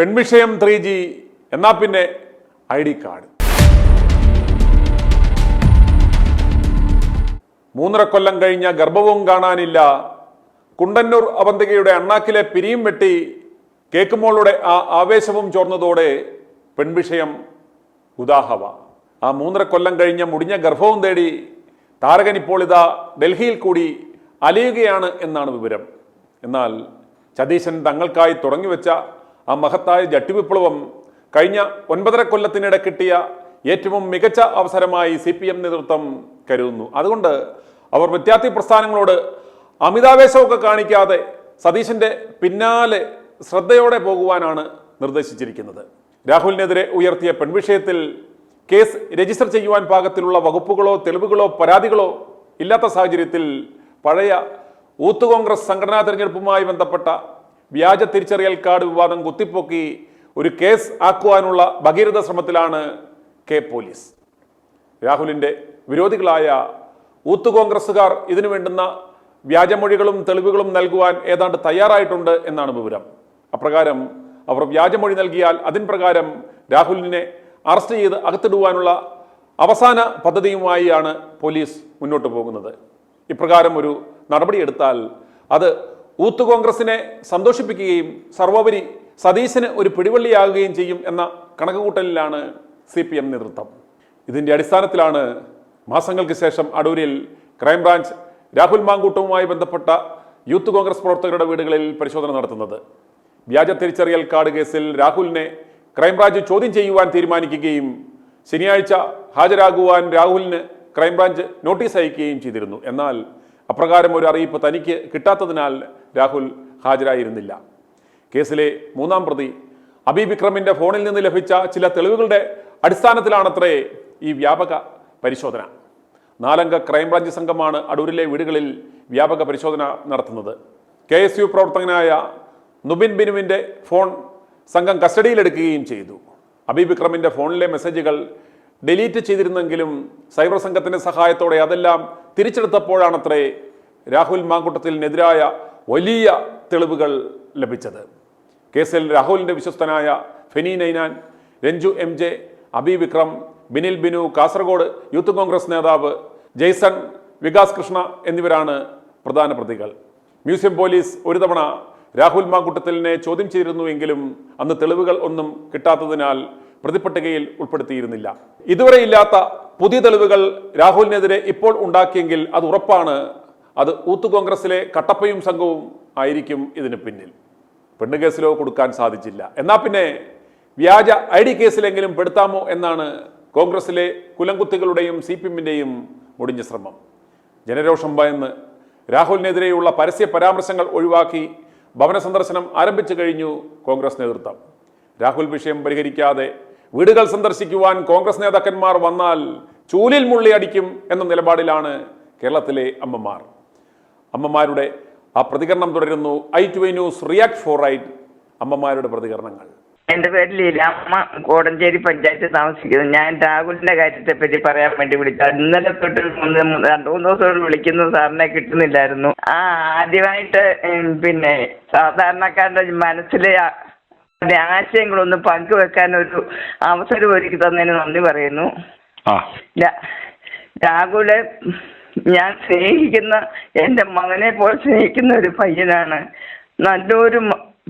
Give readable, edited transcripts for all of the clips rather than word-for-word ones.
പെൺവിഷയം 3G എന്നാ പിന്നെ ID card. 3.5 കൊല്ലം കഴിഞ്ഞ ഗർഭവും കാണാനില്ല. കുണ്ടന്നൂർ അവന്തികയുടെ അണ്ണാക്കിലെ പിരിയും വെട്ടി കേക്കുമോളുടെ ആ ആവേശവും ചോർന്നതോടെ പെൺവിഷയം ഉദാഹവ. ആ 3.5 കൊല്ലം കഴിഞ്ഞ മുടിഞ്ഞ ഗർഭവും തേടി താരകൻ ഇപ്പോൾ ഇതാ ഡൽഹിയിൽ കൂടി അലയുകയാണ് എന്നാണ് വിവരം. എന്നാൽ സതീശൻ തങ്ങൾക്കായി തുടങ്ങിവെച്ച ആ മഹത്തായ ജട്ടിവിപ്ലവം കഴിഞ്ഞ 9.5 കൊല്ലത്തിനിടെ കിട്ടിയ ഏറ്റവും മികച്ച അവസരമായി CPM നേതൃത്വം കരുതുന്നു. അതുകൊണ്ട് അവർ വിദ്യാർത്ഥി പ്രസ്ഥാനങ്ങളോട് അമിതാവേശമൊക്കെ കാണിക്കാതെ സതീശന്റെ പിന്നാലെ ശ്രദ്ധയോടെ പോകുവാനാണ് നിർദ്ദേശിച്ചിരിക്കുന്നത്. രാഹുലിനെതിരെ ഉയർത്തിയ പെൺവിഷയത്തിൽ കേസ് രജിസ്റ്റർ ചെയ്യുവാൻ പാകത്തിലുള്ള വകുപ്പുകളോ തെളിവുകളോ പരാതികളോ ഇല്ലാത്ത സാഹചര്യത്തിൽ പഴയ യൂത്ത് കോൺഗ്രസ് സംഘടനാ തെരഞ്ഞെടുപ്പുമായി ബന്ധപ്പെട്ട വ്യാജ തിരിച്ചറിയൽ കാർഡ് വിവാദം കുത്തിപ്പൊക്കി ഒരു കേസ് ആക്കുവാനുള്ള ഭഗീരഥ ശ്രമത്തിലാണ് പോലീസ്. രാഹുലിന്റെ വിരോധികളായ യൂത്ത് കോൺഗ്രസുകാർ ഇതിനു വേണ്ടുന്ന വ്യാജമൊഴികളും തെളിവുകളും നൽകുവാൻ ഏതാണ്ട് തയ്യാറായിട്ടുണ്ട് എന്നാണ് വിവരം. അപ്രകാരം അവർ വ്യാജമൊഴി നൽകിയാൽ അതിൻ പ്രകാരം രാഹുലിനെ അറസ്റ്റ് ചെയ്ത് അകത്തിടുവാനുള്ള അവസാന പദ്ധതിയുമായാണ് പോലീസ് മുന്നോട്ട് പോകുന്നത്. ഇപ്രകാരം ഒരു നടപടിയെടുത്താൽ അത് യൂത്ത് കോൺഗ്രസിനെ സന്തോഷിപ്പിക്കുകയും സർവോപരി സതീശന് ഒരു പിടിവള്ളിയാകുകയും ചെയ്യും എന്ന കണക്കുകൂട്ടലിലാണ് CPM നേതൃത്വം. ഇതിന്റെ അടിസ്ഥാനത്തിലാണ് മാസങ്ങൾക്ക് ശേഷം അടൂരിൽ ക്രൈംബ്രാഞ്ച് രാഹുൽ മാങ്കൂട്ടവുമായി ബന്ധപ്പെട്ട യൂത്ത് കോൺഗ്രസ് പ്രവർത്തകരുടെ വീടുകളിൽ പരിശോധന നടത്തുന്നത്. വ്യാജ തിരിച്ചറിയൽ കാർഡ് കേസിൽ രാഹുലിനെ ക്രൈംബ്രാഞ്ച് ചോദ്യം ചെയ്യുവാൻ തീരുമാനിക്കുകയും ശനിയാഴ്ച ഹാജരാകുവാൻ രാഹുലിന് ക്രൈംബ്രാഞ്ച് നോട്ടീസ് അയക്കുകയും ചെയ്തിരുന്നു. എന്നാൽ അപ്രകാരം ഒരു അറിയിപ്പ് തനിക്ക് കിട്ടാത്തതിനാൽ രാഹുൽ ഹാജരായിരുന്നില്ല. കേസിലെ 3-ാം പ്രതി അബി വിക്രമിന്റെ ഫോണിൽ നിന്ന് ലഭിച്ച ചില തെളിവുകളുടെ അടിസ്ഥാനത്തിലാണത്രേ ഈ വ്യാപക പരിശോധന. 4-അംഗ ക്രൈംബ്രാഞ്ച് സംഘമാണ് അടൂരിലെ വീടുകളിൽ വ്യാപക പരിശോധന നടത്തുന്നത്. KSU പ്രവർത്തകനായ നുബിൻ ബിനുവിന്റെ ഫോൺ സംഘം കസ്റ്റഡിയിലെടുക്കുകയും ചെയ്തു. അബി വിക്രമിന്റെ ഫോണിലെ മെസ്സേജുകൾ ഡിലീറ്റ് ചെയ്തിരുന്നെങ്കിലും സൈബർ സംഘത്തിന്റെ സഹായത്തോടെ അതെല്ലാം തിരിച്ചെടുത്തപ്പോഴാണത്രേ രാഹുൽ മാങ്കൂട്ടത്തിനെതിരായ വലിയ തെളിവുകൾ ലഭിച്ചത്. കേസിൽ രാഹുലിന്റെ വിശ്വസ്തനായ ഫെനി നൈനാൻ, രഞ്ജു MJ, അബി വിക്രം, ബിനിൽ ബിനു, കാസർഗോഡ് യൂത്ത് കോൺഗ്രസ് നേതാവ് ജയ്സൺ, വികാസ് കൃഷ്ണ എന്നിവരാണ് പ്രധാന പ്രതികൾ. മ്യൂസിയം പോലീസ് ഒരു തവണ രാഹുൽ മാങ്കൂട്ടത്തിലിനെ ചോദ്യം ചെയ്തിരുന്നുവെങ്കിലും അന്ന് തെളിവുകൾ ഒന്നും കിട്ടാത്തതിനാൽ പ്രതിപട്ടികയിൽ ഉൾപ്പെടുത്തിയിരുന്നില്ല. ഇതുവരെ ഇല്ലാത്ത പുതിയ തെളിവുകൾ രാഹുലിനെതിരെ ഇപ്പോൾ ഉണ്ടാക്കിയെങ്കിൽ അത് ഉറപ്പാണ് അത് യൂത്ത് കോൺഗ്രസിലെ കട്ടപ്പയും സംഘവും ആയിരിക്കും ഇതിന് പിന്നിൽ. പെണ്ണ് കേസിലോ കൊടുക്കാൻ സാധിച്ചില്ല. എന്നാൽ പിന്നെ വ്യാജ ID കേസിലെങ്കിലും പെടുത്താമോ എന്നാണ് കോൺഗ്രസിലെ കുലംകുത്തികളുടെയും CPMന്റെയും മുടിഞ്ഞ ശ്രമം. ജനരോഷം ഭയന്ന് രാഹുലിനെതിരെയുള്ള പരസ്യ പരാമർശങ്ങൾ ഒഴിവാക്കി ഭവന സന്ദർശനം ആരംഭിച്ചു കഴിഞ്ഞു കോൺഗ്രസ് നേതൃത്വം. രാഹുൽ വിഷയം പരിഹരിക്കാതെ വീടുകൾ സന്ദർശിക്കുവാൻ കോൺഗ്രസ് നേതാക്കന്മാർ വന്നാൽ ചൂലിൽ മുള്ളി അടിക്കും എന്ന നിലപാടിലാണ് കേരളത്തിലെ അമ്മമാർ. അമ്മമാരുടെ ആ പ്രതികരണം തുടരുന്നു. i2i news react four right. അമ്മമാരുടെ പ്രതികരണങ്ങൾ. എന്റെ പേര് ലീലാമ്മ, കോടഞ്ചേരി പഞ്ചായത്ത് താമസിക്കുന്നു. ഞാൻ രാഹുലിന്റെ കാര്യത്തെ പറ്റി പറയാൻ വേണ്ടി വിളിച്ചത്. ഇന്നലെ തൊട്ട് 2-3 ദിവസം വിളിക്കുന്നു, സാറിനെ കിട്ടുന്നില്ലായിരുന്നു. ആദ്യമായിട്ട് പിന്നെ സാധാരണക്കാരുടെ മനസ്സിലെ ആശയങ്ങളൊന്ന് പങ്കുവെക്കാൻ ഒരു അവസരം ഒരുക്കി തന്നതിന് നന്ദി പറയുന്നു. രാഹുലെ ഞാൻ സ്നേഹിക്കുന്ന, എൻ്റെ മകനെ പോലെ സ്നേഹിക്കുന്ന ഒരു പയ്യനാണ്. നല്ലൊരു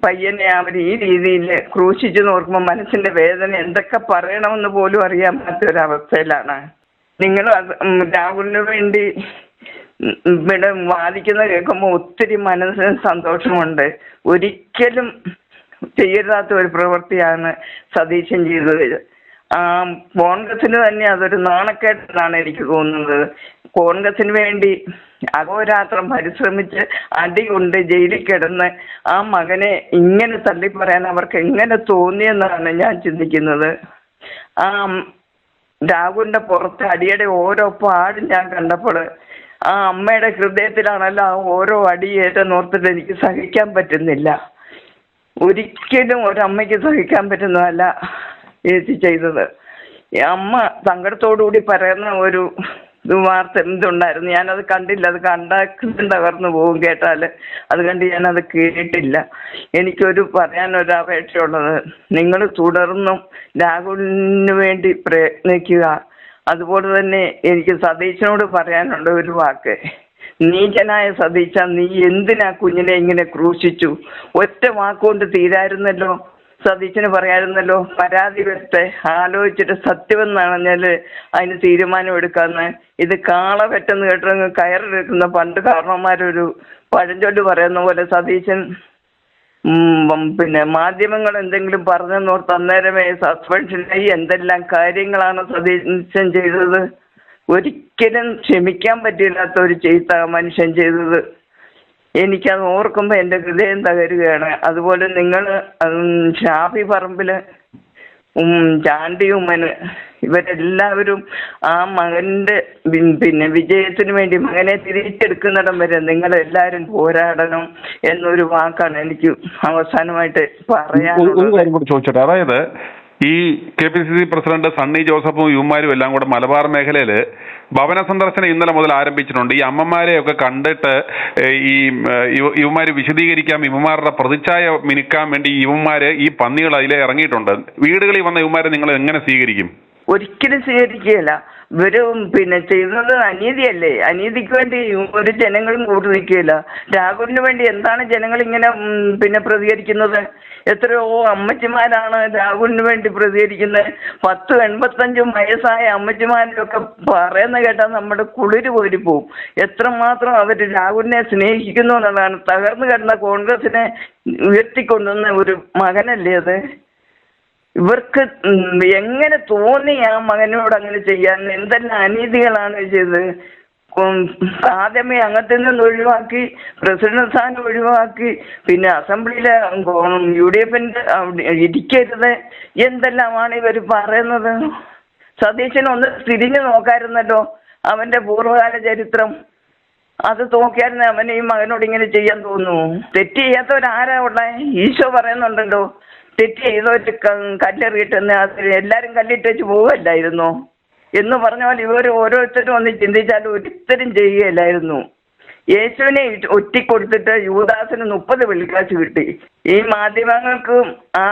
പയ്യനെ അവർ ഈ രീതിയിൽ ക്രൂശിച്ചു നോക്കുമ്പോൾ മനസ്സിന്റെ വേദന എന്തൊക്കെ പറയണമെന്ന് പോലും അറിയാൻ പറ്റാത്തൊരവസ്ഥയിലാണ്. നിങ്ങൾ രാഹുലിന് വേണ്ടി ഇവിടെ വാദിക്കുന്ന കേൾക്കുമ്പോൾ ഒത്തിരി മനസ്സിന് സന്തോഷമുണ്ട്. ഒരിക്കലും ചെയ്യരുതാത്ത ഒരു പ്രവൃത്തിയാണ് സതീശൻ ചെയ്തത്. കോൺഗ്രസിന് തന്നെ അതൊരു നാണക്കേടെന്നാണ് എനിക്ക് തോന്നുന്നത്. കോൺഗ്രസിന് വേണ്ടി അഹോരാത്രം പരിശ്രമിച്ച് അടി കൊണ്ട് ജയിലിൽ കിടന്ന് ആ മകനെ ഇങ്ങനെ തള്ളിപ്പറയാൻ അവർക്ക് എങ്ങനെ തോന്നിയെന്നാണ് ഞാൻ ചിന്തിക്കുന്നത്. ആ രാഹുലിന്റെ പുറത്ത് അടിയുടെ ഓരോ പാടും ഞാൻ കണ്ടപ്പോൾ ആ അമ്മയുടെ ഹൃദയത്തിലാണല്ലോ ആ ഓരോ അടിയേറ്റെന്നോർത്തിട്ട് എനിക്ക് സഹിക്കാൻ പറ്റുന്നില്ല. ഒരിക്കലും ഒരമ്മയ്ക്ക് സഹിക്കാൻ പറ്റുന്നതല്ല ചേച്ചി ചെയ്തത്. അമ്മ സങ്കടത്തോടുകൂടി പറയുന്ന ഒരു വാർത്ത ഇതുണ്ടായിരുന്നു. ഞാനത് കണ്ടില്ല. അത് കണ്ടാൽ തകർന്നു പോകും കേട്ടാൽ. അത് കണ്ട് ഞാനത് കേട്ടില്ല. എനിക്കൊരു പറയാനൊരു അപേക്ഷയുള്ളത്, നിങ്ങൾ തുടർന്നും രാഹുലിന് വേണ്ടി പ്രയത്നിക്കുക. അതുപോലെ തന്നെ എനിക്ക് സതീശനോട് പറയാനുള്ള ഒരു വാക്ക്, നീചനായ സതീശ, നീ എന്തിനാ കുഞ്ഞിനെ ഇങ്ങനെ ക്രൂശിച്ചു? ഒറ്റ വാക്കുകൊണ്ട് തീരായിരുന്നല്ലോ. സതീശന് പറയായിരുന്നല്ലോ, പരാതി വരട്ടെ, ആലോചിച്ചിട്ട് സത്യമെന്നാണെന്നാല് അതിന് തീരുമാനം എടുക്കാന്ന്. ഇത് കാള പറ്റെന്ന് കേട്ടോ കയറെടുക്കുന്ന പണ്ട് കാരണവന്മാരൊരു പഴഞ്ചൊല്ല് പറയുന്ന പോലെ സതീശൻ പിന്നെ മാധ്യമങ്ങൾ എന്തെങ്കിലും പറഞ്ഞെന്നോർത്ത് അന്നേരമേ സസ്പെൻഷനായി. എന്തെല്ലാം കാര്യങ്ങളാണ് സതീശൻ ചെയ്തത്. ഒരിക്കലും ക്ഷമിക്കാൻ പറ്റില്ലാത്ത ഒരു ചെയ്ത മനുഷ്യൻ ചെയ്തത്. എനിക്കത് ഓർക്കുമ്പോൾ എൻ്റെ ഹൃദയം തകരുകയാണ്. അതുപോലെ നിങ്ങൾ ഷാഫി പറമ്പില്, ചാണ്ടി ഉമ്മന്, ഇവരെല്ലാവരും ആ മകന്റെ പിന്നെ വിജയത്തിന് വേണ്ടി മകനെ തിരിച്ചെടുക്കുന്നിടം വരെ നിങ്ങളെല്ലാവരും പോരാടണം എന്നൊരു വാക്കാണ് എനിക്ക് അവസാനമായിട്ട് പറയാനുള്ളത്. ചോദിച്ചോട്ടെ, അതായത് ഈ KPCC പ്രസിഡന്റ് സണ്ണി ജോസഫും യുവമാരും എല്ലാം കൂടെ മലബാർ മേഖലയിൽ ഭവന സന്ദർശനം ഇന്നലെ മുതൽ ആരംഭിച്ചിട്ടുണ്ട്. ഈ അമ്മമാരെയൊക്കെ കണ്ടിട്ട് ഈ യുവമാര് വിശദീകരിക്കാം, യുവമാരുടെ പ്രതിച്ഛായ മിനുക്കാൻ വേണ്ടി യുവമാര് ഈ പന്നികൾ അതിലെ ഇറങ്ങിയിട്ടുണ്ട്. വീടുകളിൽ വന്ന യുവമാരെ നിങ്ങൾ എങ്ങനെ സ്വീകരിക്കും? ഒരിക്കലും സ്വീകരിക്കുകയില്ല. ഇവരും പിന്നെ ചെയ്യുന്നത് അനീതിയല്ലേ. അനീതിക്ക് വേണ്ടി ഒരു ജനങ്ങളും കൂട്ടു നിൽക്കുകയില്ല. രാഹുലിന് വേണ്ടി എന്താണ് ജനങ്ങൾ ഇങ്ങനെ പിന്നെ പ്രതികരിക്കുന്നത്? എത്രയോ അമ്മച്ചിമാരാണ് രാഹുലിന് വേണ്ടി പ്രതികരിക്കുന്നത്. 10-85 വയസ്സായ അമ്മച്ചിമാരൊക്കെ പറയുന്ന കേട്ടാൽ നമ്മുടെ കുളിര് കോരി പോവും. എത്രമാത്രം അവർ രാഹുലിനെ സ്നേഹിക്കുന്നു എന്നുള്ളതാണ്. തകർന്നു കിടന്ന കോൺഗ്രസിനെ ഉയർത്തിക്കൊണ്ടുവന്ന ഒരു മകനല്ലേ അത്. ഇവർക്ക് എങ്ങനെ തോന്നി ആ മകനോട് അങ്ങനെ ചെയ്യാൻ? എന്തെല്ലാം അനീതികളാണ് ചെയ്തത്. ആദ്യമേ അംഗത്തിൽ നിന്ന് ഒഴിവാക്കി, പ്രസിഡന്റ് സ്ഥാനം ഒഴിവാക്കി, പിന്നെ അസംബ്ലിയിലെ UDFന്റെ ഇരിക്കരുത്, എന്തെല്ലാമാണ് ഇവർ പറയുന്നത്. സതീശനൊന്ന് തിരിഞ്ഞു നോക്കായിരുന്നല്ലോ അവന്റെ പൂർവ്വകാല ചരിത്രം. അത് നോക്കിയായിരുന്നു അവന് ഈ മകനോട് ഇങ്ങനെ ചെയ്യാൻ തോന്നുന്നു. തെറ്റ് ചെയ്യാത്തവരാരാ ഉള്ളേ? ഈശോ പറയുന്നുണ്ടല്ലോ, തെറ്റ് ചെയ്തവര് കല്ലെറിയിട്ടെന്ന്. എല്ലാരും കല്ലിട്ട് വെച്ച് പോവല്ലായിരുന്നോ എന്ന് പറഞ്ഞ പോലെ ഇവർ ഓരോരുത്തരും ഒന്ന് ചിന്തിച്ചാൽ ഒരുത്തരും ചെയ്യുകയില്ലായിരുന്നു. യേശുവിനെ ഒറ്റിക്കൊടുത്തിട്ട് യൂദാസിന് 30 വെള്ളിക്കാശ് കിട്ടി. ഈ മാധ്യമങ്ങൾക്ക് ആ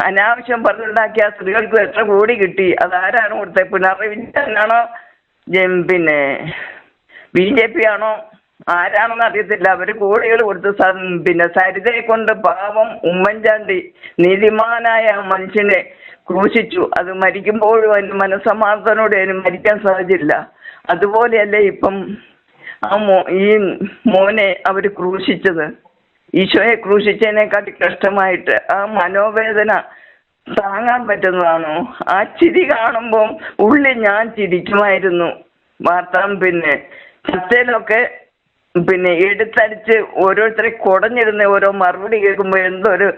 അനാവശ്യം പറഞ്ഞുണ്ടാക്കിയ സ്ത്രീകൾക്ക് എത്ര കോടി കിട്ടി? അതാരാണ് കൊടുത്തത്? പിണറായി വിജയനാണോ പിന്നെ BJP ആണോ? ആരാണെന്ന് അറിയത്തില്ല. അവര് കോടികൾ കൊടുത്ത് പിന്നെ സരിതയെ കൊണ്ട് പാവം ഉമ്മൻചാണ്ടി നീതിമാനായ മനുഷ്യനെ ക്രൂശിച്ചു. അത് മരിക്കുമ്പോഴും അതിന് മനസ്സമാധാനത്തോടെ അതിന് മരിക്കാൻ സാധിച്ചില്ല. അതുപോലെയല്ലേ ഇപ്പം ഈ മോനെ അവര് ക്രൂശിച്ചത്. ഈശോയെ ക്രൂശിച്ചതിനെക്കാട്ടി കഷ്ടമായിട്ട് ആ മനോവേദന താങ്ങാൻ പറ്റുന്നതാണോ? ആ ചിരി കാണുമ്പോൾ ഉള്ളിൽ ഞാൻ ചിരിക്കുമായിരുന്നു. പിന്നെ ചർച്ചയിലൊക്കെ പിന്നെ എടുത്തടിച്ച് ഓരോരുത്തരെ കുടഞ്ഞിരുന്ന ഓരോ മറുപടി കേൾക്കുമ്പോൾ എന്തൊരു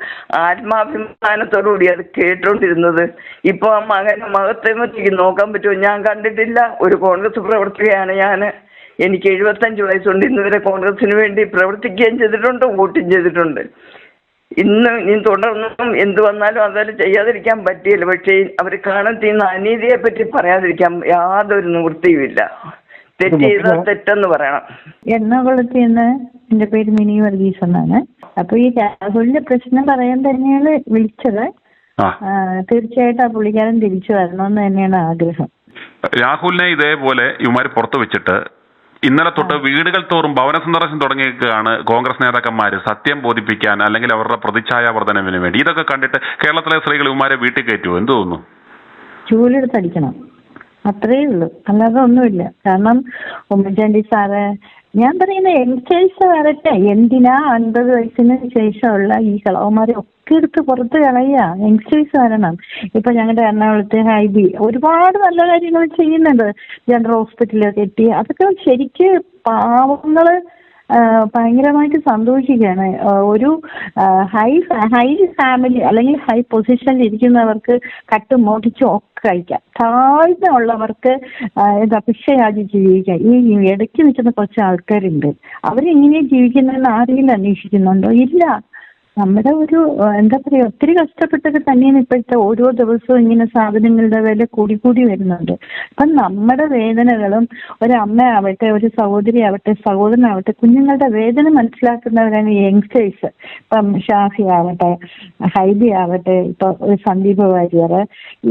ആത്മാഭിമാനത്തോടുകൂടി അത് കേട്ടോണ്ടിരുന്നത്. ഇപ്പൊ ആ മകത്തേക്ക് നോക്കാൻ പറ്റുമോ? ഞാൻ കണ്ടിട്ടില്ല. ഒരു കോൺഗ്രസ് പ്രവർത്തകയാണ് ഞാൻ. എനിക്ക് 75 വയസ്സുണ്ട്. ഇന്നുവരെ കോൺഗ്രസിന് വേണ്ടി പ്രവർത്തിക്കുകയും ചെയ്തിട്ടുണ്ട്, വോട്ടും ചെയ്തിട്ടുണ്ട്. ഇനി തുടർന്നും എന്ത് വന്നാലും അതെല്ലാം ചെയ്യാതിരിക്കാൻ പറ്റിയില്ല. പക്ഷേ അവർ കാണുന്ന അനീതിയെ പറ്റി പറയാതിരിക്കാൻ യാതൊരു നിവൃത്തിയുമില്ല. തെറ്റ് ചെയ്താൽ തെറ്റെന്ന് പറയണം. എറണാകുളത്ത് എന്റെ പേര് മിനി വർഗീസ് എന്നാണ്. അപ്പൊ ഈ രാഹുലിന്റെ പ്രശ്നം പറയാൻ തന്നെയാണ് വിളിച്ചത്. തീർച്ചയായിട്ടും ആ പുള്ളിക്കാരൻ തിരിച്ചു വരണമെന്ന് തന്നെയാണ് ആഗ്രഹം. രാഹുലിനെ ഇതേപോലെ ഇവന്മാർ പുറത്തു വെച്ചിട്ട് ഇന്നലെ തൊട്ട് വീടുകൾ തോറും ഭവന സന്ദർശനം തുടങ്ങിയേക്കാണ് കോൺഗ്രസ് നേതാക്കന്മാർ സത്യം ബോധിപ്പിക്കാൻ, അല്ലെങ്കിൽ അവരുടെ പ്രതിച്ഛായ വർധനവിന് വേണ്ടി. ഇതൊക്കെ കണ്ടിട്ട് കേരളത്തിലെ സ്ത്രീകൾ ഇവന്മാരെ വീട്ടിൽ കയറ്റുമോ? എന്ത് തോന്നുന്നു? ചൂലെടുത്തടിക്കണം, അത്രേ ഉള്ളൂ, അല്ലാതെ ഒന്നുമില്ല. കാരണം ഉമ്മൻചാണ്ടി സാറ്, ഞാൻ പറയുന്ന യങ്സ്റ്റേഴ്സ് വരട്ടെ. എന്തിനാ 50 വയസ്സിന് ശേഷമുള്ള ഈ കളവന്മാരെ ഒക്കെ എടുത്ത് പുറത്ത് കളയുക? യങ്സ്റ്റേഴ്സ് വരണം. ഇപ്പൊ ഞങ്ങളുടെ എറണാകുളത്ത് ഹൈബി ഒരുപാട് നല്ല കാര്യങ്ങൾ ചെയ്യുന്നുണ്ട്. ജനറൽ ഹോസ്പിറ്റലൊക്കെ എത്തി. അതൊക്കെ ശരിക്ക് പാവങ്ങള് ഭയങ്കരമായിട്ട് സന്തോഷിക്കുകയാണ്. ഒരു ഹൈ ഫാമിലി അല്ലെങ്കിൽ ഹൈ പൊസിഷനിൽ ഇരിക്കുന്നവർക്ക് കട്ടും മോട്ടിച്ചും ഒക്കെ കഴിക്കാം. താഴ്ന്ന ഉള്ളവർക്ക് ഭിക്ഷയാചിച്ച് ജീവിക്കാം. ഈ ഇടയ്ക്ക് നിൽക്കുന്ന കുറച്ച് ആൾക്കാരുണ്ട്. അവരെങ്ങനെയാണ് ജീവിക്കുന്നതെന്ന് ആരെങ്കിലും അന്വേഷിക്കുന്നുണ്ടോ? ഇല്ല. നമ്മുടെ ഒരു എന്താ പറയാ, ഒത്തിരി കഷ്ടപ്പെട്ടൊക്കെ തന്നെയാണ് ഇപ്പോഴത്തെ ഓരോ ദിവസവും ഇങ്ങനെ സാധനങ്ങളുടെ വില കൂടി വരുന്നുണ്ട്. അപ്പം നമ്മുടെ വേദനകളും ഒരമ്മ ആവട്ടെ, ഒരു സഹോദരി ആവട്ടെ, സഹോദരനാവട്ടെ, കുഞ്ഞുങ്ങളുടെ വേദന മനസ്സിലാക്കുന്നവരാണ് യങ്സ്റ്റേഴ്സ്. ഇപ്പം ഷാഫി ആവട്ടെ, ഹൈബി ആവട്ടെ, ഇപ്പൊ സന്ദീപ് വാര്യർ,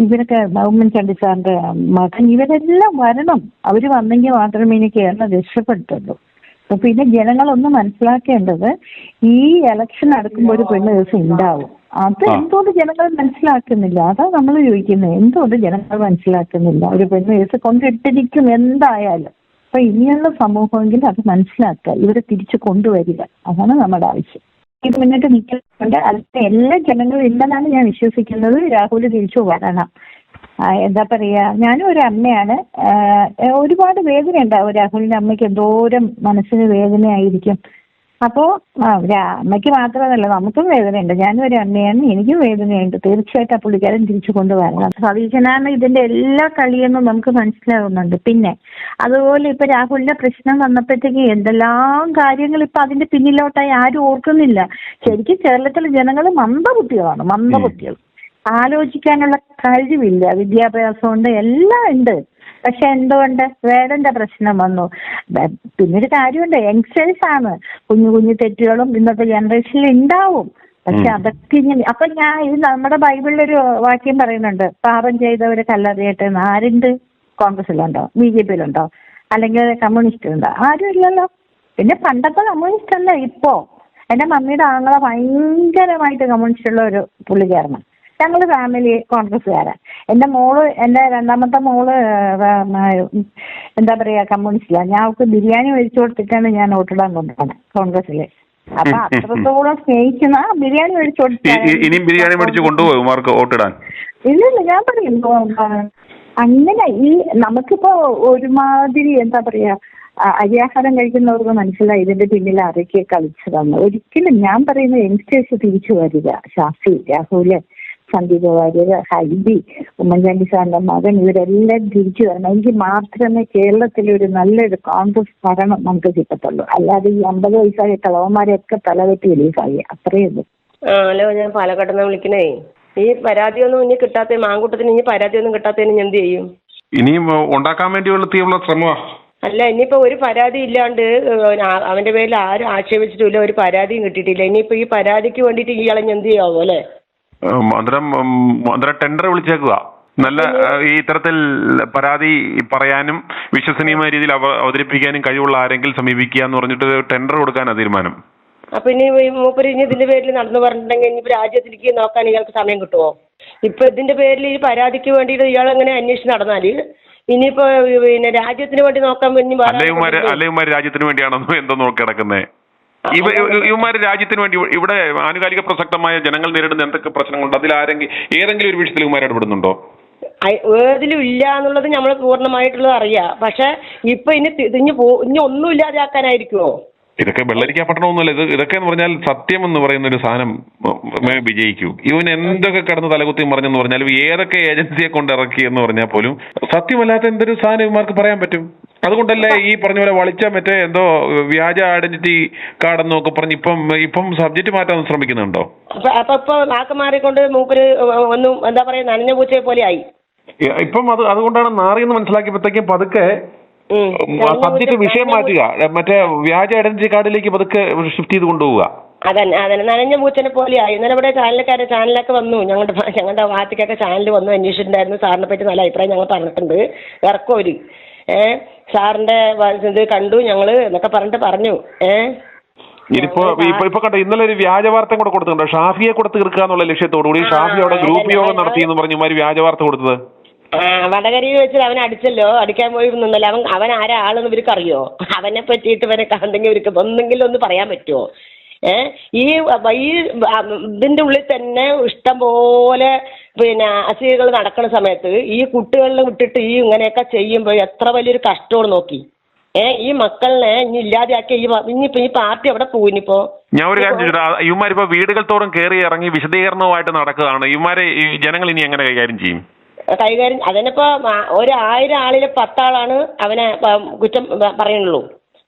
ഇവരൊക്കെ ഉമ്മൻചാണ്ടി സാറിന്റെ മകൻ, ഇവരെല്ലാം വരണം. അവര് വന്നെങ്കിൽ മാത്രമേ ഇനി കേരളം രക്ഷപ്പെടുത്തുള്ളൂ. പിന്നെ ജനങ്ങളൊന്ന് മനസ്സിലാക്കേണ്ടത്, ഈ ഇലക്ഷൻ നടക്കുമ്പോൾ ഒരു പെണ്ണ് ദിവസം ഉണ്ടാവും. അത് എന്തുകൊണ്ട് ജനങ്ങൾ മനസ്സിലാക്കുന്നില്ല? അതാ നമ്മൾ ചോദിക്കുന്നത്, എന്തുകൊണ്ട് ജനങ്ങൾ മനസ്സിലാക്കുന്നില്ല? ഒരു പെണ്ണ് ദിവസം കൊണ്ടിട്ടിരിക്കും എന്തായാലും. അപ്പൊ ഇനിയുള്ള സമൂഹമെങ്കിൽ അത് മനസ്സിലാക്കുക, ഇവരെ തിരിച്ചു കൊണ്ടുവരിക, അതാണ് നമ്മുടെ ആവശ്യം. ഇത് മുന്നിട്ട് നിൽക്കുന്നുണ്ട്. അതിന് എല്ലാ ജനങ്ങളും ഇല്ലെന്നാണ് ഞാൻ വിശ്വസിക്കുന്നത്. രാഹുൽ തിരിച്ചു വരണം. എന്താ പറയാ, ഞാനും ഒരു അമ്മയാണ്. ഒരുപാട് വേദന ഉണ്ടാവും. രാഹുലിന്റെ അമ്മയ്ക്ക് എന്തോരം മനസ്സിന് വേദനയായിരിക്കും. അപ്പോ അമ്മയ്ക്ക് മാത്രമല്ല, നമുക്കും വേദനയുണ്ട്. ഞാനും ഒരു അമ്മയാണ്, എനിക്കും വേദനയുണ്ട്. തീർച്ചയായിട്ടും ആ പുള്ളിക്കാരൻ തിരിച്ചു കൊണ്ടുവരണം. സതീശനാണ് ഇതിന്റെ എല്ലാ കളിയെന്നും നമുക്ക് മനസ്സിലാവുന്നുണ്ട്. പിന്നെ അതുപോലെ ഇപ്പൊ രാഹുലിന്റെ പ്രശ്നം വന്നപ്പോഴത്തേക്ക് എന്തെല്ലാം കാര്യങ്ങൾ ഇപ്പൊ അതിന്റെ പിന്നിലോട്ടായി ആരും ഓർക്കുന്നില്ല. ശരിക്കും കേരളത്തിലെ ജനങ്ങൾ മന്ദബുദ്ധികൾ. ആലോചിക്കാനുള്ള കഴിവില്ല. വിദ്യാഭ്യാസമുണ്ട്, എല്ലാം ഉണ്ട്. പക്ഷെ എന്തുകൊണ്ട് വേടന്റെ പ്രശ്നം വന്നു? പിന്നൊരു കാര്യമുണ്ട്, യങ്സ്റ്റേഴ്സ് ആണ്. കുഞ്ഞു തെറ്റുകളും ഇന്നത്തെ ജനറേഷനിൽ ഉണ്ടാവും. പക്ഷെ അതൊക്കെ ഇങ്ങനെ അപ്പൊ ഇത് നമ്മുടെ ബൈബിളിലൊരു വാക്യം പറയുന്നുണ്ട്, പാപം ചെയ്തവരെ കല്ലറിയട്ടെ എന്ന്. ആരുണ്ട്? കോൺഗ്രസിലുണ്ടോ? BJP-യിലുണ്ടോ? അല്ലെങ്കിൽ കമ്മ്യൂണിസ്റ്റിലുണ്ടോ? ആരും ഇല്ലല്ലോ. പിന്നെ പണ്ടത്തെ കമ്മ്യൂണിസ്റ്റ് അല്ല ഇപ്പോ. എന്റെ മമ്മിയുടെ ആങ്ങളെ ഭയങ്കരമായിട്ട് കമ്മ്യൂണിസ്റ്റ് ഉള്ള ഒരു പുള്ളിക്കാരനാണ്. ഞങ്ങള് ഫാമിലി കോൺഗ്രസ്സുകാരാ. എന്റെ രണ്ടാമത്തെ മോള് എന്താ പറയാ കമ്മ്യൂണിസ്റ്റിലാണ്. ഞാൻ അവർക്ക് ബിരിയാണി മേടിച്ചു കൊടുത്തിട്ടാണ് ഞാൻ വോട്ടിടാൻ കൊണ്ടുപോകണം കോൺഗ്രസില്. അപ്പൊ അത്രത്തോളം സ്നേഹിക്കുന്ന ബിരിയാണി മേടിച്ചു കൊടുത്തിടാൻ. ഇല്ല, ഞാൻ പറയും അങ്ങനെ. നമുക്കിപ്പോ ഒരുമാതിരി എന്താ പറയാ, അരിയാഹാരം കഴിക്കുന്നവർക്ക് മനസ്സിലായി ഇതിന്റെ പിന്നിൽ ആരൊക്കെ കളിച്ചതാണ്. ഒരിക്കലും ഞാൻ പറയുന്ന യങ്സ്റ്റേഴ്സ് തിരിച്ചു വരിക. ഷാഫി, രാഹുല്, സന്ദീപ് വാര്യർ, ഹൈബി, ഉമ്മൻചാണ്ടി സാറിന്റെ മകൻ, ഇവരെല്ലാം തിരിച്ചു വരണം. എങ്കിൽ മാത്രമേ കേരളത്തിലെ ഒരു നല്ലൊരു കോൺഗ്രസ് ഭരണം നമുക്ക് കിട്ടത്തുള്ളൂ. അല്ലാതെ ഈ 50 വയസ്സായ കളവന്മാരെയൊക്കെ തലവെട്ടി റിലീസായി, അത്രയേ ഉള്ളൂ. ഹലോ, ഞാൻ പാലക്കാട് നിന്ന് വിളിക്കണേ. ഈ പരാതിയൊന്നും ഇനി കിട്ടാത്ത മാങ്കൂട്ടത്തിന് ഇനി പരാതിയൊന്നും കിട്ടാത്തതിന് എന്ത് ചെയ്യും? ഇനിയും ഉണ്ടാക്കാൻ വേണ്ടിയുള്ള തീവ്ര ശ്രമമാ. അല്ല, ഇനിയിപ്പോ ഒരു പരാതി ഇല്ലാണ്ട് അവന്റെ പേരിൽ ആരും ആക്ഷേപിച്ചിട്ടില്ല, ഒരു പരാതിയും കിട്ടിയിട്ടില്ല. ഇനിയിപ്പോ ഈ പരാതിക്ക് വേണ്ടിയിട്ട് ഇയാളെ എന്ത് ചെയ്യാവോ അല്ലേ? അന്നേരം ടെൻഡർ വിളിച്ചേക്കുക. നല്ല ഈ ഇത്തരത്തിൽ പരാതി പറയാനും വിശ്വസനീയമായ രീതിയിൽ അവതരിപ്പിക്കാനും കഴിവുള്ള ആരെങ്കിലും സമീപിക്കുക എന്ന് പറഞ്ഞിട്ട് ടെൻഡർ കൊടുക്കാനാണ് തീരുമാനം. അപ്പൊ ഇനി മൂപ്പര് ഇനി ഇതിന്റെ പേരിൽ നടന്നു പറഞ്ഞിട്ടുണ്ടെങ്കിൽ ഇനിയിപ്പോ രാജ്യത്തിലേക്ക് നോക്കാൻ ഇയാൾക്ക് സമയം കിട്ടുമോ? ഇപ്പൊ ഇതിന്റെ പേരിൽ ഈ പരാതിക്ക് വേണ്ടിയിട്ട് ഇയാൾ എങ്ങനെ അന്വേഷിച്ച് നടന്നാല് ഇനിയിപ്പോ പിന്നെ രാജ്യത്തിന് വേണ്ടി നോക്കാൻ വേണ്ടി അല്ലയുമാര് രാജ്യത്തിന് വേണ്ടിയാണെന്നോ എന്തോ നോക്കി കിടക്കുന്നേ? ഇവന്മാര് രാജ്യത്തിന് വേണ്ടി ഇവിടെ ആനുകാലിക പ്രസക്തമായ ജനങ്ങൾ നേരിടുന്ന എന്തൊക്കെ പ്രശ്നങ്ങളുണ്ട്, അതിൽ ഏതെങ്കിലും ഒരു വിഷയത്തിൽ ഇവന്മാർ ഇടപെടുന്നുണ്ടോ? ഏതിലും ഇല്ല എന്നുള്ളത് നമ്മൾ പൂർണ്ണമായിട്ടുള്ളത് അറിയാം. പക്ഷെ ഇപ്പൊ ഇനി ഒന്നും ഇല്ലാതാക്കാനായിരിക്കുമോ? ഇതൊക്കെ വെള്ളരിക്കാ പട്ടണമൊന്നുമല്ല. ഇതൊക്കെ എന്ന് പറഞ്ഞാൽ സത്യം എന്ന് പറയുന്ന ഒരു സാധനം വിജയിക്കൂ. ഇവൻ എന്തൊക്കെ കിടന്ന് തലകുത്തി മറിഞ്ഞെന്ന് പറഞ്ഞാലും ഏതൊക്കെ ഏജൻസിയെ കൊണ്ട് ഇറക്കി എന്ന് പറഞ്ഞാൽ പോലും സത്യമല്ലാത്ത എന്തൊരു സാധനം ഇവന്മാർക്ക് പറയാൻ പറ്റും. അതുകൊണ്ടല്ലേ ഈ പറഞ്ഞ പോലെ വളിച്ച മറ്റേ എന്തോ വ്യാജ ഐഡന്റിറ്റി കാർഡ് എന്നൊക്കെ പറഞ്ഞ് ഇപ്പം സബ്ജക്ട് മാറ്റാൻ ശ്രമിക്കുന്നുണ്ടോ? അപ്പൊ ഇപ്പൊ നാക്കന്മാരെ കൊണ്ട് മൂപ്പര് ഒന്നും എന്താ പറയാ നനഞ്ഞ പൂച്ചയെ പോലെ ആയി. ഇപ്പം അതുകൊണ്ടാണ് നാറിയെന്ന് മനസ്സിലാക്കിയപ്പോഴത്തേക്കും പതുക്കെ സബ്ജക്ട് വിഷയം മാറ്റുക, മറ്റേ വ്യാജ ഐഡന്റിറ്റി കാർഡിലേക്ക് പതുക്കെ ഷിഫ്റ്റ് ചെയ്ത് കൊണ്ടുപോവുക. അതന്നെ നനഞ്ഞ പൂച്ചനെ പോലെയായി. ഇന്നലെ ഇവിടെ ചാനലൊക്കെ വന്നു, ഞങ്ങളുടെ വാർത്തക്കൊക്കെ ചാനൽ വന്നു, അന്വേഷിച്ചിട്ടുണ്ടായിരുന്നു. സാറിനെ പറ്റി നല്ല അഭിപ്രായം ഞങ്ങൾ പറഞ്ഞിട്ടുണ്ട്, ഇറക്കുവര് സാറിന്റെ ഇത് കണ്ടു ഞങ്ങള് എന്നൊക്കെ പറഞ്ഞു. ഇപ്പൊ കണ്ടോ, ഇന്നലെ ഒരു വ്യാജ വാർത്ത കൂടെ കൊടുത്തിട്ടുണ്ടോ? ഷാഫിയെ കൊടുത്ത് തീർക്കുക എന്നുള്ള ലക്ഷ്യത്തോടുകൂടി ഷാഫി അവിടെ ഗ്രൂപ്പ് യോഗം നടത്തിയെന്ന് പറഞ്ഞു വ്യാജ വാർത്ത കൊടുത്തത്. വടകരയിൽ വെച്ചിട്ട് അവൻ അടിച്ചല്ലോ, അടിക്കാൻ പോയി നിന്നല്ലോ. അവൻ ആരാ ആളെന്ന് ഇവർക്ക് അറിയോ? അവനെ പറ്റിയിട്ട് ഇവരെ കണ്ടെങ്കിൽ ഇവർക്ക് ഒന്നെങ്കിലും ഒന്ന് പറയാൻ പറ്റുമോ? ഈ ഇതിന്റെ ഉള്ളിൽ തന്നെ ഇഷ്ടം പോലെ പിന്നെ അസുഖങ്ങൾ നടക്കുന്ന സമയത്ത് ഈ കുട്ടികളിൽ വിട്ടിട്ട് ഈ ഇങ്ങനെയൊക്കെ ചെയ്യുമ്പോൾ എത്ര വലിയൊരു കഷ്ടമാണ് നോക്കി. ഈ മക്കളെ ഇനി ഇല്ലാതെയാക്കി ഇനിയിപ്പോ ഈ പാർട്ടി എവിടെ പോയിനിപ്പോ? ഞാൻ ഒരു കാര്യം ചോദിച്ചാ, ഇവന്മാരിപ്പോ വീടുകൾ തോറും കയറി ഇറങ്ങി വിശദീകരണവുമായിട്ട് നടക്കുകയാണ്. ഇവന്മാരെ ഈ ജനങ്ങൾ ഇനി എങ്ങനെ കൈകാര്യം ചെയ്യും? അതിനിപ്പോ 1000 ആളിലെ 10 ആളാണ് അവനെ കുറ്റം പറയുന്നുള്ളൂ.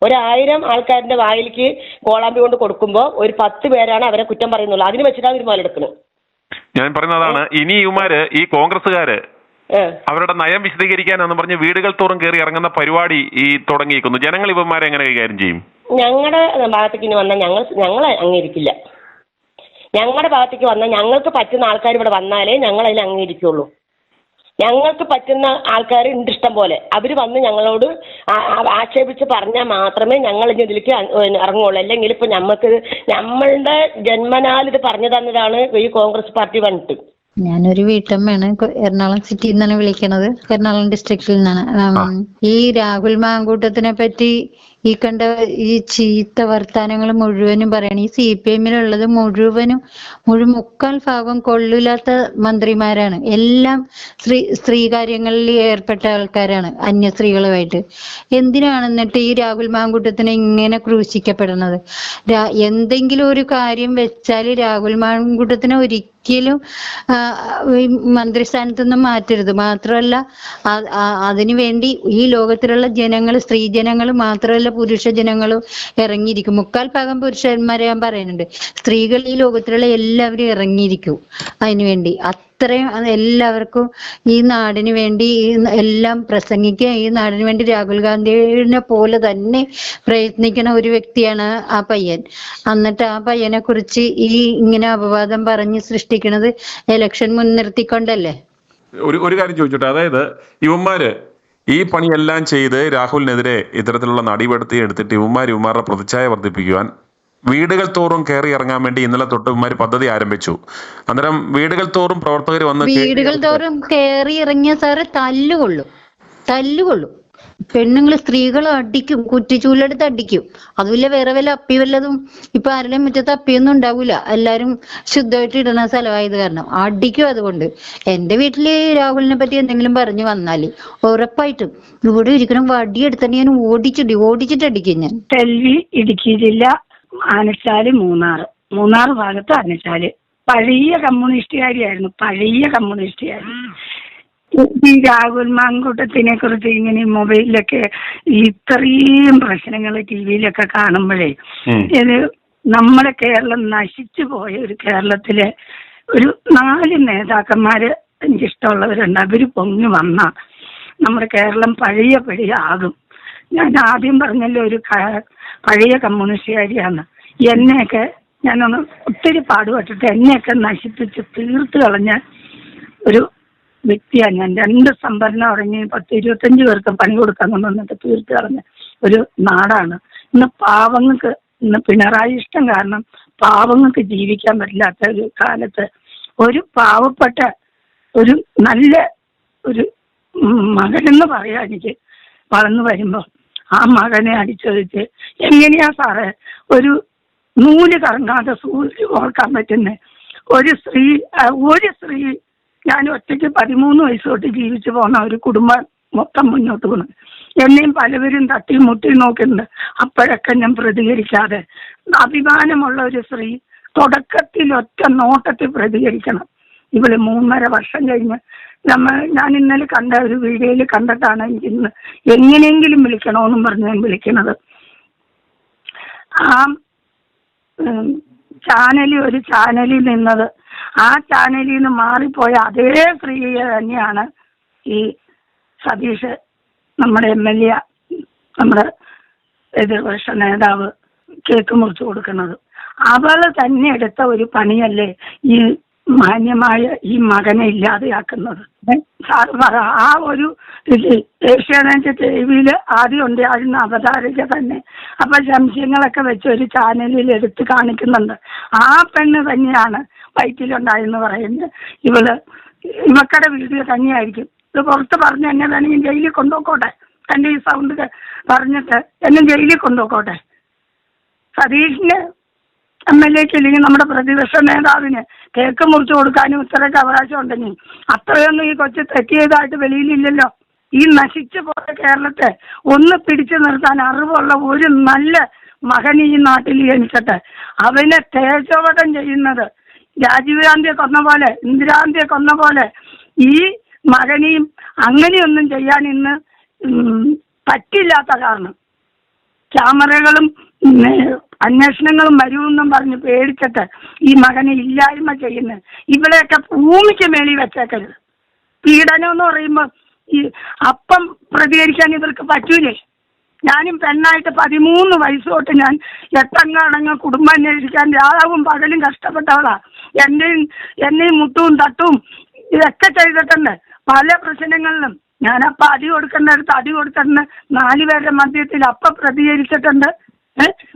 1000 ആൾക്കാരുടെ വായിലേക്ക് കോളാമ്പി കൊണ്ട് കൊടുക്കുമ്പോൾ ഒരു 10 പേരാണ് അവരെ കുറ്റം പറയുന്നുള്ളൂ. അതിന് വെച്ചിട്ടാണ് ഒരു മുതലെടുക്കുന്നത്. ഞാൻ പറയുന്നതാണ്, ഇനി ഇവന്മാര് ഈ കോൺഗ്രസ്സുകാര് അവരുടെ നയം വിശദീകരിക്കാനെന്ന് പറഞ്ഞ് വീടുകൾ തോറും കയറി ഇറങ്ങുന്ന പരിപാടി ഈ തുടങ്ങിയിരിക്കുന്നു. ജനങ്ങൾ ഇവന്മാരെ എങ്ങനെ കൈകാര്യം ചെയ്യും? ഞങ്ങളുടെ ഭാഗത്തേക്ക് ഇനി വന്നാൽ ഞങ്ങൾ അംഗീകരിക്കില്ല. ഞങ്ങളുടെ ഭാഗത്തേക്ക് വന്നാൽ ഞങ്ങൾക്ക് പറ്റുന്ന ആൾക്കാർ ഇവിടെ വന്നാലേ ഞങ്ങൾ അതിൽ അംഗീകരിക്കുള്ളൂ. ഞങ്ങൾക്ക് പറ്റുന്ന ആൾക്കാർ ഉണ്ട് ഇഷ്ടം പോലെ. അവർ വന്ന് ഞങ്ങളോട് ആക്ഷേപിച്ച് പറഞ്ഞാൽ മാത്രമേ ഞങ്ങൾ ഇനി ഇതിലേക്ക് ഇറങ്ങുള്ളൂ. അല്ലെങ്കിൽ ഇപ്പൊ നമ്മളുടെ ജന്മനാൽ ഇത് പറഞ്ഞു തന്നതാണ് ഈ കോൺഗ്രസ് പാർട്ടി വന്നിട്ട്. ഞാനൊരു വീട്ടമ്മയാണ്. എറണാകുളം സിറ്റിയിൽ നിന്നാണ് വിളിക്കണത്, എറണാകുളം ഡിസ്ട്രിക്റ്റിൽ നിന്നാണ്. ഈ രാഹുൽ മാങ്കൂട്ടത്തിനെ പറ്റി ഈ കണ്ട ഈ ചീത്ത വർത്താനങ്ങൾ മുഴുവനും പറയണം. ഈ CPM-ലുള്ളത് മുഴുവനും മുക്കാൽ ഭാഗം കൊള്ളില്ലാത്ത മന്ത്രിമാരാണ്. എല്ലാം സ്ത്രീ കാര്യങ്ങളിൽ ഏർപ്പെട്ട ആൾക്കാരാണ്, അന്യ സ്ത്രീകളുമായിട്ട്. എന്തിനാണ് എന്നിട്ട് ഈ രാഹുൽ മാങ്കൂട്ടത്തിനെ ഇങ്ങനെ ക്രൂശിക്കപ്പെടുന്നത്? എന്തെങ്കിലും ഒരു കാര്യം വെച്ചാൽ രാഹുൽ മാങ്കൂട്ടത്തിനെ ഒരിക്കലും മന്ത്രിസ്ഥാനത്ത് നിന്നും മാറ്റരുത്. മാത്രമല്ല അതിനു വേണ്ടി ഈ ലോകത്തിലുള്ള ജനങ്ങൾ, സ്ത്രീ ജനങ്ങൾ മാത്രമല്ല പുരുഷ ജനങ്ങളും ഇറങ്ങിയിരിക്കും. മുക്കാൽ ഭാഗം പുരുഷന്മാരെ ഞാൻ പറയുന്നുണ്ട്. സ്ത്രീകൾ ഈ ലോകത്തിലുള്ള എല്ലാവരും ഇറങ്ങിയിരിക്കും അതിനുവേണ്ടി. അത്രയും എല്ലാവർക്കും ഈ നാടിന് വേണ്ടി എല്ലാം പ്രസംഗിക്കുക. ഈ നാടിന് വേണ്ടി രാഹുൽ ഗാന്ധിനെ പോലെ തന്നെ പ്രയത്നിക്കുന്ന ഒരു വ്യക്തിയാണ് ആ പയ്യൻ. എന്നിട്ട് ആ പയ്യനെ കുറിച്ച് ഈ ഇങ്ങനെ അപവാദം പറഞ്ഞ് സൃഷ്ടിക്കുന്നത് ഇലക്ഷൻ മുൻനിർത്തിക്കൊണ്ടല്ലേ? ഒരു കാര്യം ചോദിച്ചോട്ടെ, അതായത് ഇവന്മാര് ഈ പണിയെല്ലാം ചെയ്ത് രാഹുലിനെതിരെ ഇത്തരത്തിലുള്ള നടപടി എടുത്തിട്ട് ഇവന്മാരുടെ പ്രതിച്ഛായ വർദ്ധിപ്പിക്കുവാൻ വീടുകൾ തോറും കയറി ഇറങ്ങാൻ വേണ്ടി ഇന്നലെ തൊട്ട് ഇവന്മാർ പദ്ധതി ആരംഭിച്ചു. അന്നേരം വീടുകൾ തോറും പ്രവർത്തകർ വന്ന് വീടുകൾ തോറും കയറി ഇറങ്ങിയ സാറ് തല്ലുകൊള്ളും. പെണ്ണുങ്ങൾ സ്ത്രീകൾ അടിക്കും, കുറ്റിച്ചൂലെടുത്ത് അടിക്കും. അതുമില്ല വേറെ വല്ല അപ്പി വല്ലതും. ഇപ്പൊ ആരുടെയും മുറ്റത്ത് അപ്പിയൊന്നും ഉണ്ടാവൂല, എല്ലാരും ശുദ്ധമായിട്ട് ഇടുന്ന സ്ഥലമായത് കാരണം അടിക്കും. അതുകൊണ്ട് എന്റെ വീട്ടില് രാഹുലിനെ പറ്റി എന്തെങ്കിലും പറഞ്ഞു വന്നാല് ഉറപ്പായിട്ടും ഇവിടെ ഇരിക്കണം വടിയെടുത്തന്നെ ഞാൻ ഓടിച്ചിട്ട് അടിക്കും ഞാൻ. ഡൽഹി, ഇടുക്കി ജില്ല, ആനച്ചാല്, മൂന്നാർ ഭാഗത്ത് ആനച്ചാല്. പഴയ കമ്മ്യൂണിസ്റ്റുകാരിയായിരുന്നു. ഈ രാഹുൽ മാങ്കൂട്ടത്തിനെ കുറിച്ച് ഇങ്ങനെ മൊബൈലിലൊക്കെ ഇത്രയും പ്രശ്നങ്ങൾ TV-ലൊക്കെ കാണുമ്പോഴേ ഇത് നമ്മുടെ കേരളം നശിച്ചു പോയ ഒരു കേരളത്തിലെ ഒരു 4 നേതാക്കന്മാര് എനിക്കിഷ്ടമുള്ളവരുണ്ട്. അവര് പൊങ്ങി വന്ന നമ്മുടെ കേരളം പഴയ ആകും. ഞാൻ ആദ്യം പറഞ്ഞല്ലോ ഒരു പഴയ കമ്മ്യൂണിസ്റ്റുകാരിയാണ്. എന്നെയൊക്കെ ഞാനൊന്ന് ഒത്തിരി പാടുപെട്ടിട്ട് എന്നെയൊക്കെ നശിപ്പിച്ച് തീർത്ത് കളഞ്ഞ ഒരു വ്യക്തിയാണ് ഞാൻ. 2 സംഭരണം ഇറങ്ങി 10-25 പേർക്ക് പണി കൊടുക്കാൻ കൊണ്ടുവന്നിട്ട് തീർത്ത് കളഞ്ഞ ഒരു നാടാണ്. ഇന്ന് പിണറായി ഇഷ്ടം കാരണം പാവങ്ങൾക്ക് ജീവിക്കാൻ പറ്റില്ലാത്ത ഒരു കാലത്ത് ഒരു പാവപ്പെട്ട ഒരു നല്ല ഒരു മകനെന്ന് പറയാൻ എനിക്ക് വളർന്നു വരുമ്പോൾ ആ മകനെ അടിച്ചൊഴിച്ച് എങ്ങനെയാ സാറേ ഒരു നൂല് കറങ്ങാതെ സൂര്യ ഓർക്കാൻ പറ്റുന്ന ഒരു സ്ത്രീ ഞാൻ ഒറ്റയ്ക്ക് 13 വയസ്സ് തൊട്ട് ജീവിച്ചു പോകുന്ന ഒരു കുടുംബം മൊത്തം മുന്നോട്ട് പോകുന്നത്. എന്നെയും പലവരും തട്ടി മുട്ടി നോക്കുന്നുണ്ട്. അപ്പോഴൊക്കെ ഞാൻ പ്രതികരിക്കാതെ അഭിമാനമുള്ള ഒരു സ്ത്രീ തുടക്കത്തിൽ ഒറ്റ നോട്ടത്തിൽ പ്രതികരിക്കണം. ഇവള് 3.5 വർഷം കഴിഞ്ഞ് ഞാൻ ഇന്നലെ കണ്ട ഒരു വീഡിയോയിൽ കണ്ടിട്ടാണ് എനിക്ക് ഇന്ന് എങ്ങനെയെങ്കിലും വിളിക്കണമെന്നും പറഞ്ഞ് ഞാൻ വിളിക്കുന്നത്. ആ ഒരു ചാനലിൽ നിന്നത്, ആ ചാനലിൽ നിന്ന് മാറിപ്പോയ അതേ സ്ത്രീയെ തന്നെയാണ് ഈ സതീഷ്, നമ്മുടെ MLA, നമ്മുടെ എതിർപക്ഷ നേതാവ് കേക്ക് മുറിച്ചു കൊടുക്കുന്നത്. അവള് തന്നെ എടുത്ത ഒരു പണിയല്ലേ ഈ മാന്യമായ ഈ മകനെ ഇല്ലാതെയാക്കുന്നത്? സാറ് പറ, ആ ഒരു ഏഷ്യാനെറ്റ് TV-യിൽ ആദ്യം ഉണ്ടായിരുന്ന അവതാരക തന്നെ അപ്പൊ സംശയങ്ങളൊക്കെ വെച്ച് ഒരു ചാനലിൽ എടുത്ത് കാണിക്കുന്നുണ്ട്. ആ പെണ്ണ് തന്നെയാണ് വയറ്റിലുണ്ടായെന്ന് പറയുന്നത്. ഇവക്കടെ വീഡിയോ തന്നെയായിരിക്കും. ഇത് പുറത്ത് പറഞ്ഞ് എന്നെ വേണമെങ്കിൽ ജയിലിൽ കൊണ്ടുപോക്കോട്ടെ. എൻ്റെ ഈ സൗണ്ട് പറഞ്ഞിട്ട് എന്നെ ജയിലിൽ കൊണ്ടുപോക്കോട്ടെ. സതീഷിന് MLA-ക്ക് ഇല്ലെങ്കിൽ നമ്മുടെ പ്രതിപക്ഷ നേതാവിന് കേക്ക് മുറിച്ചു കൊടുക്കാനും ഇത്രയൊക്കെ അവകാശം ഉണ്ടെങ്കിൽ അത്രയൊന്നും ഈ കൊച്ചു തെറ്റിയതായിട്ട് വെളിയിലില്ലല്ലോ. ഈ നശിച്ചു പോയ കേരളത്തെ ഒന്ന് പിടിച്ചു നിർത്താൻ അറിവുള്ള ഒരു നല്ല മകൻ ഈ നാട്ടിൽ ജനിക്കട്ടെ. അവനെ തേജോവധം ചെയ്യുന്നത് രാജീവ് ഗാന്ധിയെ കൊന്ന പോലെ, ഇന്ദിരാഗാന്ധിയെ കൊന്ന പോലെ ഈ മകനെയും അങ്ങനെയൊന്നും ചെയ്യാൻ ഇന്ന് പറ്റില്ലാത്ത കാരണം ക്യാമറകളും അന്വേഷണങ്ങളും വരുമെന്നും പറഞ്ഞ് പേടിച്ചിട്ട് ഈ മകനെ ഇല്ലായ്മ ചെയ്യുന്നത്. ഇവളെയൊക്കെ ഭൂമിക്ക് മേളിൽ വെച്ചേക്കരുത്. പീഡനം എന്ന് പറയുമ്പോൾ ഈ അപ്പം പ്രതികരിക്കാൻ ഇവർക്ക് പറ്റൂലേ? ഞാനും പെണ്ണായിട്ട് 13 വയസ്സ് തൊട്ട് ഞാൻ 8 അടങ്ങ് കുടുംബം അന്വേഷിക്കാൻ രാവും പകലും കഷ്ടപ്പെട്ടവളാ. എന്നെയും മുട്ടും തട്ടും ഇതൊക്കെ ചെയ്തിട്ടുണ്ട് പല പ്രശ്നങ്ങളിലും. ഞാനപ്പം അടി കൊടുക്കേണ്ടടുത്ത് അടി കൊടുത്തിട്ടുണ്ട്. 4 പേരുടെ മധ്യത്തിൽ അപ്പം പ്രതികരിച്ചിട്ടുണ്ട്.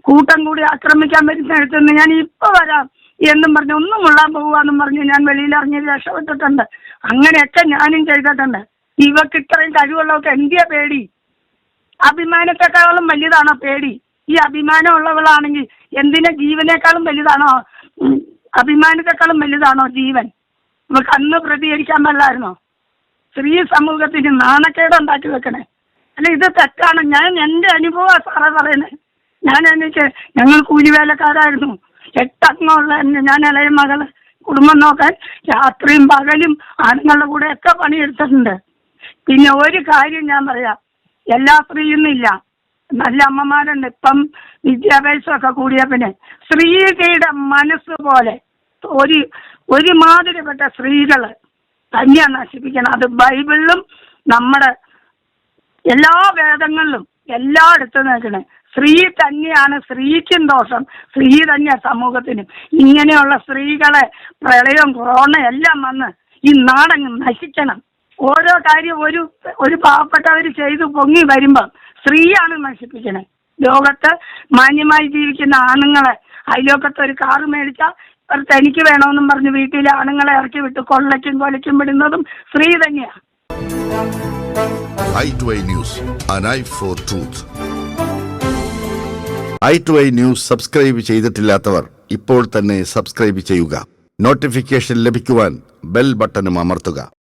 കൂട്ടം കൂടി ആക്രമിക്കാൻ വരുന്നിടത്തുനിന്ന് ഞാൻ ഇപ്പൊ വരാം എന്നും പറഞ്ഞ് ഒന്നും മുള്ളാൻ പോവാന്നും പറഞ്ഞ് ഞാൻ വെളിയിൽ ഇറങ്ങി രക്ഷപ്പെട്ടിട്ടുണ്ട്. അങ്ങനെയൊക്കെ ഞാനും ചെയ്തിട്ടുണ്ട്. ഇവക്ക് ഇത്രയും കഴിവുള്ളവർക്ക് എന്തിയാ പേടി? അഭിമാനത്തെക്കാളും വലുതാണോ പേടി? ഈ അഭിമാനം ഉള്ളവളാണെങ്കിൽ എന്തിനാ ജീവനേക്കാളും വലുതാണോ, അഭിമാനത്തെക്കാളും വലുതാണോ ജീവൻ? ഇവക്ക് അന്ന് പ്രതികരിക്കാൻ പാടില്ലായിരുന്നോ? സ്ത്രീ സമൂഹത്തിന് നാണക്കേട് ഉണ്ടാക്കി വെക്കണേ. അല്ല, ഇത് തെറ്റാണ്. ഞാൻ എൻ്റെ അനുഭവമാണ് സാറേ പറയുന്നത്. ഞങ്ങൾ കൂലിവേലക്കാരായിരുന്നു. 8 അംഗമുള്ള ഞാൻ ഇളയ മകള് കുടുംബം നോക്കാൻ രാത്രിയും പകലും ആണുങ്ങളുടെ കൂടെ ഒക്കെ പണിയെടുത്തിട്ടുണ്ട്. പിന്നെ ഒരു കാര്യം ഞാൻ പറയാം, എല്ലാ സ്ത്രീയൊന്നുമില്ല, നല്ല അമ്മമാരുണ്ട്. ഇപ്പം വിദ്യാഭ്യാസമൊക്കെ കൂടിയ പിന്നെ സ്ത്രീയുടെ മനസ്സ് പോലെ ഒരുമാതിരിപ്പെട്ട സ്ത്രീകള് തന്നെയാണ് നശിപ്പിക്കണം. അത് ബൈബിളിലും നമ്മുടെ എല്ലാ വേദങ്ങളിലും എല്ലായിടത്തും നോക്കണേ. സ്ത്രീ തന്നെയാണ്, സ്ത്രീക്കും ദോഷം, സ്ത്രീ തന്നെയാണ് സമൂഹത്തിനും. ഇങ്ങനെയുള്ള സ്ത്രീകളെ പ്രളയം കൊറോണ എല്ലാം വന്ന് ഈ നാടങ്ങ് നശിക്കണം. ഓരോ കാര്യം ഒരു പാവപ്പെട്ടവർ ചെയ്തു പൊങ്ങി വരുമ്പം സ്ത്രീയാണ് നശിപ്പിക്കണേ. ലോകത്ത് മാന്യമായി ജീവിക്കുന്ന ആണുങ്ങളെ അയലോക്കത്ത് ഒരു കാറ് മേടിച്ചാൽ തനിക്ക് വേണമെന്നും പറഞ്ഞ് വീട്ടിലെ ആണുങ്ങളെ ഇറക്കി വിട്ട് കൊള്ളയ്ക്കും കൊലയ്ക്കും വിടുന്നതും സ്ത്രീ തന്നെയാണ്. i2i News, an eye for truth. i2i News subscribe ചെയ്തിട്ടില്ലാത്തവർ ഇപ്പോൾ തന്നെ സബ്സ്ക്രൈബ് ചെയ്യുക. നോട്ടിഫിക്കേഷൻ ലഭിക്കുവാൻ ബെൽ ബട്ടണും അമർത്തുക.